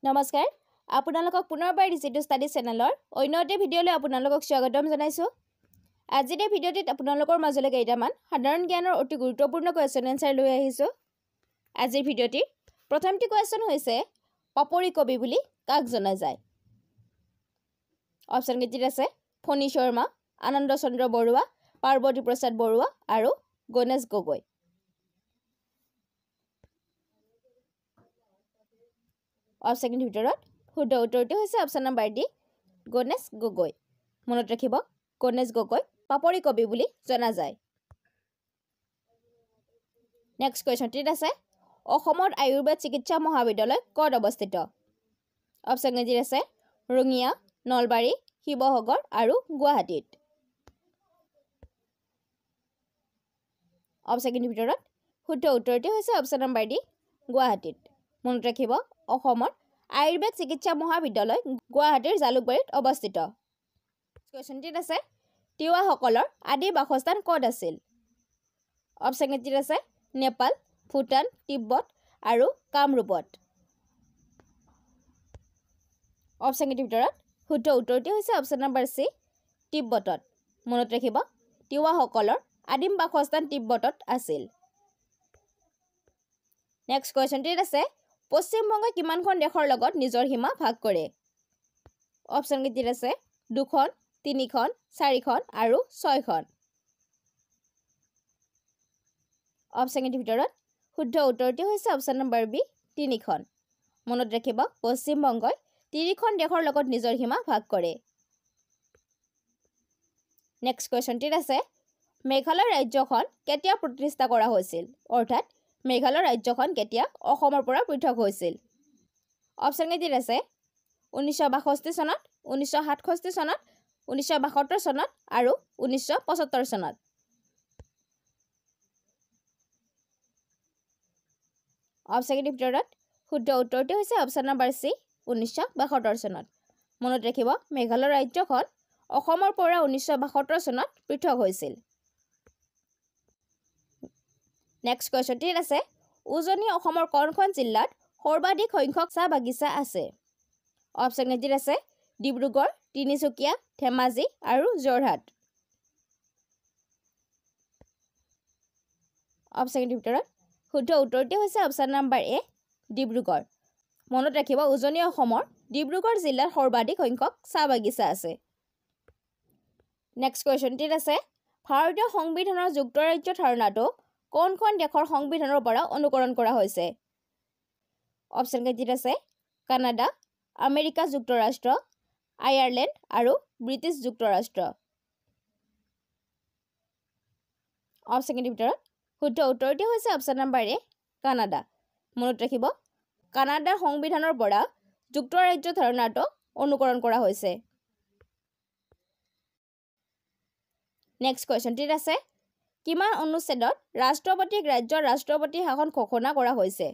নমস্কাৰ আপোনালোকক পুনৰবাৰ ডিজিটেল ষ্টাডি চেনেলৰ অন্য এটা ভিডিঅ'লৈ আপোনালোকক স্বাগতম জনাইছো আজিৰ এই ভিডিঅ'টিত আপোনালোকৰ মাজলৈ কেইটামান সাধাৰণ জ্ঞানৰ অতি গুৰুত্বপূৰ্ণ কোৱেশ্চন এনসাৰ লৈ আহিছো আজিৰ ভিডিঅ'টিৰ প্ৰথমটি কোৱেশ্চন হৈছে পাপৰি কবি বুলি কাক জনা যায় অপচন কেইটা আছে ফণী শৰ্মা আনন্দ চন্দ্ৰ বৰুৱা পাৰ্বতী প্ৰসাদ বৰুৱা আৰু গণেশ গগৈ অপচন ভিতৰত শুদ্ধ উত্তৰটো হৈছে option number D Ganesh Gogoi মনত ৰাখিব গণেশ গগৈ পাপৰি কবি বুলি জনা যায় নেক্সট কোৱেশ্চনটিত আছে অসমত আয়ুৰ্বেদ চিকিৎসা মহাবিদ্যালয় ক'ত অৱস্থিত অপচন কেইটা আছে ৰঙিয়া নলবাৰী শিৱসাগৰ আৰু গুৱাহাটীত অপচন ভিতৰত শুদ্ধ উত্তৰটো হৈছে অপচন নম্বৰ ডি গুৱাহাটীত মনত ৰাখিব অসমৰ আয়ুৰ্বেদ চিকিৎসা মহাবিদ্যালয় গুৱাহাটীৰ জালুকবাৰীত অৱস্থিত কোৱেশ্চনটিত আছে তিৱাসকলৰ আদি বাসস্থান ক'ত আছিল অপচন কেইটা আছে নেপাল ভূটান তিব্বত আৰু কামৰূপত অপচন কেইটাৰ ভিতৰত শুদ্ধ উত্তৰটো হৈছে অপচন নম্বৰ সি তিব্বতত মনত ৰাখিব তিৱাসকলৰ আদিম বাসস্থান তিব্বতত আছিল নেক্সট কোৱেশ্চনটিত আছে পশ্চিমবংগই কিমানখন দেশৰ লগত নিজৰ সীমা ভাগ কৰে অপচন কেইটা আছে দুখন তিনিখন চাৰিখন আৰু ছয়খন অপচন কেইটাৰ ভিতৰত শুদ্ধ উত্তৰটো হৈছে অপচন নম্বৰ বি তিনিখন মনত ৰাখিব পশ্চিমবংগই তিনিখন দেশৰ লগত নিজৰ সীমা ভাগ কৰে নেক্সট কোৱেশ্চনটিত আছে মেঘালয় ৰাজ্যখন কেতিয়া প্ৰতিষ্ঠা কৰা হৈছিল অৰ্থাৎ মেঘালয় ৰাজ্যখন কেতিয়া অসমৰ পৰা পৃথক হৈছিল অপচন কেইটা আছে 1962 চনত 1967 চনত 1972 চনত আৰু 1975 চনত অপচন কেইটাৰ ভিতৰত শুদ্ধ উত্তৰটো হৈছে অপচন নম্বৰ সি 1972 চনত মনত ৰাখিব মেঘালয় ৰাজ্যখন অসমৰ পৰা 1972 চনত পৃথক হৈছিল নেক্সট কোৱেশ্চনটিত আছে উজনি অসমৰ কোনখন জিলাত সৰ্বাধিক সংখ্যক চাহ বাগিচা আছে অপচন কেইটা আছে ডিব্ৰুগড় তিনিচুকীয়া ধেমাজি আৰু যোৰহাট অপচন কেইটাৰ ভিতৰত শুদ্ধ উত্তৰটো হৈছে অপচন নম্বৰ এ ডিব্ৰুগড় মনত ৰাখিব উজনি অসমৰ ডিব্ৰুগড় জিলাত সৰ্বাধিক সংখ্যক চাহ বাগিচা আছে নেক্সট কোৱেশ্চনটিত আছে ভাৰতীয় সংবিধানৰ যুক্তৰাজ্য ধাৰণাটো কোনখন দেশৰ সংবিধানৰ পৰা অনুকৰণ কৰা হৈছে অপচন কেইটা আছে কানাডা আমেৰিকা যুক্তৰাষ্ট্ৰ আয়াৰলেণ্ড আৰু ব্ৰিটিছ যুক্তৰাষ্ট্ৰ অপচন কেইটাৰ ভিতৰত শুদ্ধ উত্তৰটো হৈছে অপচন নম্বৰ এ কানাডা মনত ৰাখিব কানাডাৰ সংবিধানৰ পৰা যুক্তৰাজ্য ধাৰণাটো অনুকৰণ কৰা হৈছে নেক্সট কোৱেশ্চনটিত আছে কিমান অনুচ্ছেদত ৰাষ্ট্ৰপতিক ৰাজ্যৰ ৰাষ্ট্ৰপতি শাসন ঘোষণা কৰা হৈছে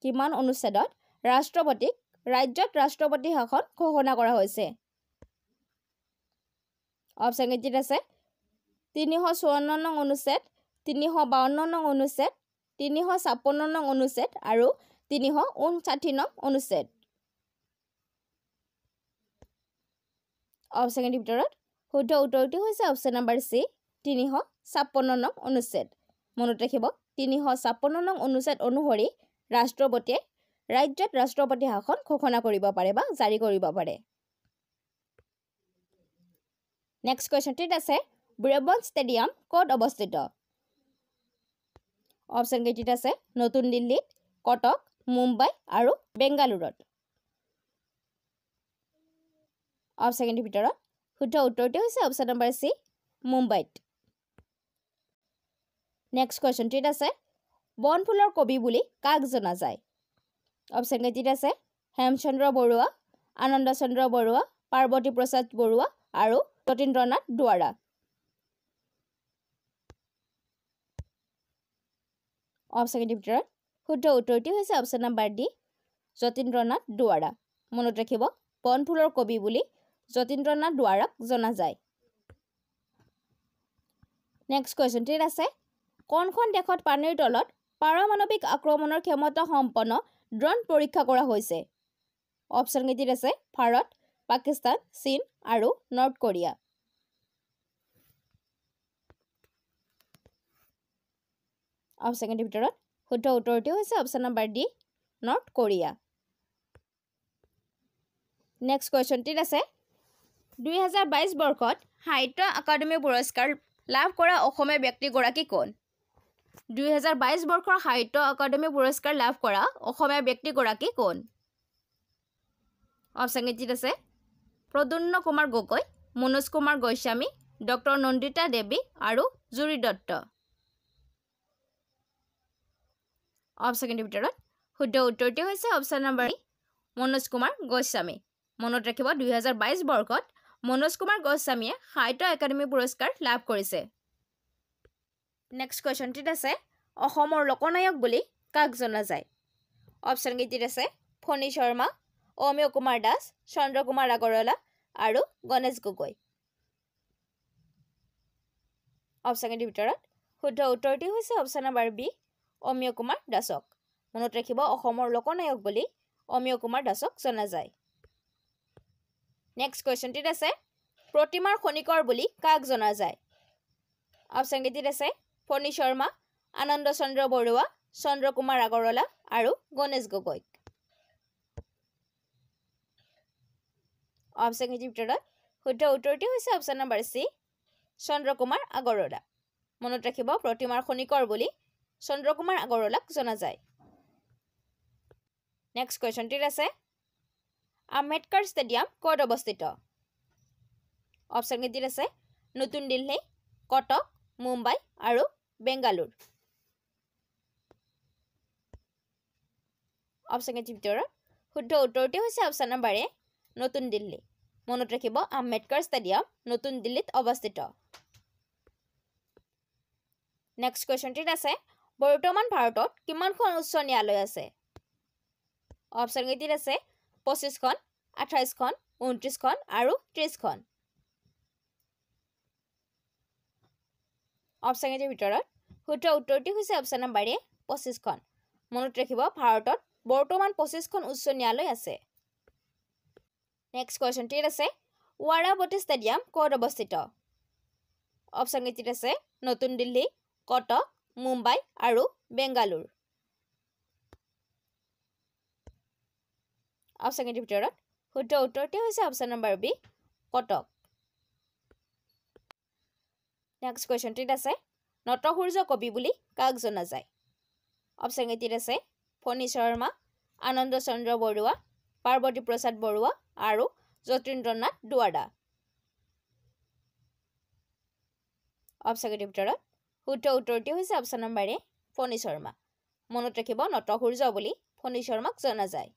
কিমান অনুচ্ছেদত ৰাষ্ট্ৰপতিক ৰাজ্যত ৰাষ্ট্ৰপতি শাসন ঘোষণা কৰা হৈছে অপচন কেইটা আছে 354 নং অনুচ্ছেদ 352 নং অনুচ্ছেদ 356 নং অনুচ্ছেদ আৰু 359 নং অনুচ্ছেদ অপচন কেইটাৰ ভিতৰত শুদ্ধ উত্তৰটো হৈছে অপচন নম্বৰ সি 356 নং অনুচ্ছেদ মনত ৰাখিব 356 নং অনুচ্ছেদ অনুসৰি ৰাষ্ট্ৰপতিয়ে ৰাজ্যত ৰাষ্ট্ৰপতি শাসন ঘোষণা কৰিব পাৰে বা জাৰি কৰিব পাৰে নেক্সট কোৱেশ্চনটিত আছে ব্ৰেবন ষ্টেডিয়াম ক'ত অৱস্থিত অপচন কেইটা আছে নতুন দিল্লীত কটক মুম্বাই আৰু বেংগালুৰুত অপচন কেইটাৰ ভিতৰত শুদ্ধ উত্তৰটো হৈছে অপচন নম্বৰ সি মুম্বাইত নেক্সট কোৱেশ্চনটিত আছে বনফুলৰ কবি বুলি কাক জনা যায় অপচন কেইটা আছে হেমচন্দ্ৰ বৰুৱা আনন্দ চন্দ্ৰ বৰুৱা পাৰ্বতী প্ৰসাদ বৰুৱা আৰু যতীন্দ্ৰনাথ দুৱাৰা অপচন কেইটাৰ ভিতৰত শুদ্ধ উত্তৰটো হৈছে অপচন নম্বৰ ডি যতীন্দ্ৰনাথ দুৱাৰা মনত ৰাখিব বনফুলৰ কবি বুলি যতীন্দ্ৰনাথ দুৱাৰাক জনা যায় নেক্সট কোৱেশ্চনটিত আছে কোনখন দেশত পানীৰ তলত পাৰমাণৱিক আক্ৰমণৰ ক্ষমতা সম্পন্ন ড্ৰোন পৰীক্ষা কৰা হৈছে? অপশ্যন কেইটিত আছে ভাৰত, পাকিস্তান, চীন আৰু নৰ্থ কোৰিয়া। অপশ্যন কেইটিৰ ভিতৰত শুদ্ধ উত্তৰটো হৈছে option number D, North Korea. Next কুৱেশ্যনটিত আছে 2022 বৰ্ষত সাহিত্য একাডেমী পুৰস্কাৰ লাভ কৰা অসমীয়া ব্যক্তিগৰাকী কোন? 2022 বৰ্ষৰ সাহিত্য একাডেমী পুৰস্কাৰ লাভ কৰা অসমীয়া ব্যক্তিগৰাকী কোন? অপশ্যন কেইটিত আছে প্ৰদ্যুন্ন কুমাৰ গগৈ, মনোজ কুমাৰ গোস্বামী, ডক্টৰ নন্দিতা দেৱী আৰু জুৰি দত্ত। অপশ্যন কেইটিৰ ভিতৰত শুদ্ধ উত্তৰটো হৈছে অপশ্যন নম্বৰ ই, মনোজ কুমাৰ গোস্বামী। মনত ৰাখিব 2022 বৰ্ষত মনোজ কুমাৰ গোস্বামীয়ে সাহিত্য একাডেমী পুৰস্কাৰ লাভ কৰিছে। নেক্সট কুৱেশ্যনটিত আছে অসমৰ লোকনায়ক বুলি কাক জনা যায়? অপশ্যন কেইটিত আছে ফণী শৰ্মা, অমিয় কুমাৰ দাস, চন্দ্ৰ কুমাৰ আগৰৱালা আৰু গণেশ গগৈ। অপশ্যন কেইটিৰ ভিতৰত শুদ্ধ উত্তৰটো হৈছে option number B, Amiya Kumar দাসক। মনত ৰাখিব অসমৰ লোকনায়ক বুলি অমিয় কুমাৰ দাসক জনা যায়। নেক্সট কুৱেশ্যনটিত আছে প্ৰতিমাৰ খনিকৰ বুলি কাক জনা যায়? অপশ্যন কেইটিত আছে ফণী শৰ্মা, আনন্দ চন্দ্ৰ বৰুৱা, চন্দ্ৰ কুমাৰ আগৰৱালা আৰু গণেশ গগৈ। অপশ্যন কেইটিৰ ভিতৰত শুদ্ধ উত্তৰটো হৈছে option number C, Chandra Kumar Agarwala. মনত ৰাখিব প্ৰতিমাৰ খনিকৰ বুলি চন্দ্ৰ কুমাৰ আগৰৱালাক জনা যায়। নেক্সট কুৱেশ্যনটিত আছে আম্বেদকাৰ ষ্টেডিয়াম ক'ত অৱস্থিত? অপশ্যন কেইটিত আছে নতুন দিল্লী, কটক, মুম্বাই আৰু বেংগালুৰু। অপশ্যন কেইটিৰ ভিতৰত শুদ্ধ উত্তৰটো হৈছে অপশ্যন নম্বৰ এ, নতুন দিল্লী। মনত ৰাখিব আম্বেদকাৰ ষ্টেডিয়াম নতুন দিল্লীত অৱস্থিত। নেক্সট কুৱেশ্যনটিত আছে বৰ্তমান ভাৰতত কিমানখন উচ্চ ন্যায়ালয় আছে? অপশ্যন কেইটিত আছে 25খন, 28খন, 29খন আৰু 30খন। অপশ্যন কেইটিৰ ভিতৰত শুদ্ধ উত্তৰটো হৈছে অপশ্যন নম্বৰ এ, 25খন। মনত ৰাখিব ভাৰতত বৰ্তমান 25খন উচ্চ ন্যায়ালয় আছে। নেক্সট কুৱেশ্যনটিত আছে ৱাৰাৱতী ষ্টেডিয়াম ক'ত অৱস্থিত? অপশ্যন কেইটিত আছে নতুন দিল্লী, কটক, মুম্বাই আৰু বেংগালুৰু। অপশ্যন কেইটিৰ ভিতৰত শুদ্ধ উত্তৰটো হৈছে option number B, Cuttack. Next কুৱেশ্যনটিত আছে নটসূৰ্য কবি বুলি কাক জনা যায়? অপশ্যন কেইটিত আছে ফণী শৰ্মা, আনন্দ চন্দ্ৰ বৰুৱা, পাৰ্বতী প্ৰসাদ বৰুৱা আৰু যতীন্দ্ৰনাথ দুৱাৰা। অপশ্যন কেইটিৰ ভিতৰত শুদ্ধ উত্তৰটো হৈছে অপশ্যন নম্বৰ এ, ফণী শৰ্মা। মনত ৰাখিব নটসূৰ্য বুলি ফণী শৰ্মাক জনা যায়।